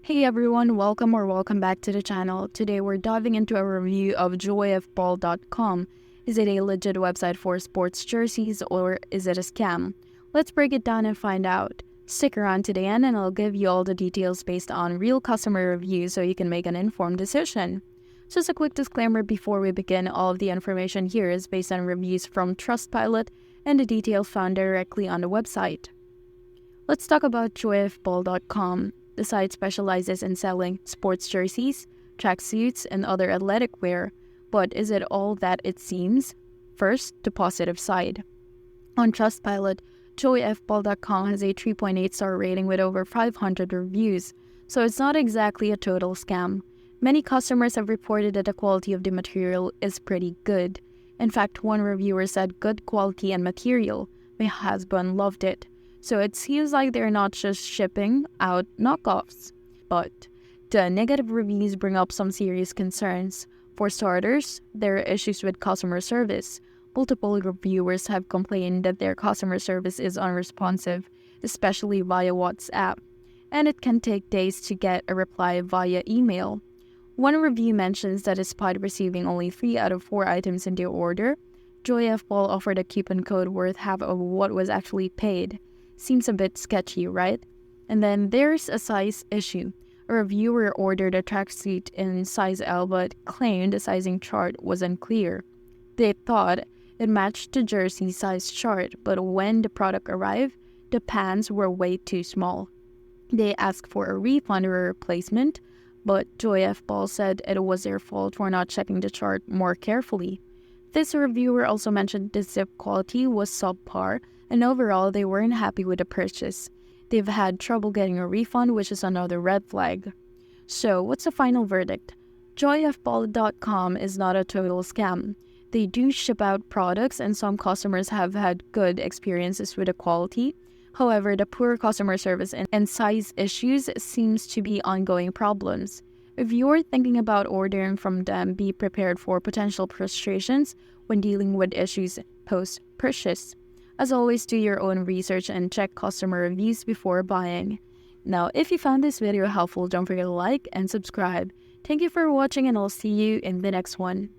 Hey everyone, welcome back to the channel. Today we're diving into a review of joyfball.com. Is it a legit website for sports jerseys or is it a scam? Let's break it down and find out. Stick around to the end and I'll give you all the details based on real customer reviews so you can make an informed decision. Just a quick disclaimer before we begin, all of the information here is based on reviews from Trustpilot and the details found directly on the website. Let's talk about joyfball.com. The site specializes in selling sports jerseys, tracksuits, and other athletic wear. But is it all that it seems? First, the positive side. On Trustpilot, joyfball.com has a 3.8-star rating with over 500 reviews, so it's not exactly a total scam. Many customers have reported that the quality of the material is pretty good. In fact, one reviewer said good quality and material. My husband loved it. So it seems like they're not just shipping out knockoffs. But the negative reviews bring up some serious concerns. For starters, there are issues with customer service. Multiple reviewers have complained that their customer service is unresponsive, especially via WhatsApp, and it can take days to get a reply via email. One review mentions that despite receiving only 3 out of 4 items in their order, JoyFBall offered a coupon code worth half of what was actually paid. Seems a bit sketchy, right? And then there's a size issue. A reviewer ordered a tracksuit in size L but claimed the sizing chart was unclear. They thought it matched the jersey size chart, but when the product arrived, the pants were way too small. They asked for a refund or a replacement, but JoyFBall said it was their fault for not checking the chart more carefully. This reviewer also mentioned the zip quality was subpar, and overall they weren't happy with the purchase. They've had trouble getting a refund, which is another red flag. So, what's the final verdict? joyfball.com is not a total scam. They do ship out products and some customers have had good experiences with the quality. However, the poor customer service and size issues seems to be ongoing problems. If you're thinking about ordering from them, be prepared for potential frustrations when dealing with issues post-purchase. As always, do your own research and check customer reviews before buying. Now, if you found this video helpful, don't forget to like and subscribe. Thank you for watching and I'll see you in the next one.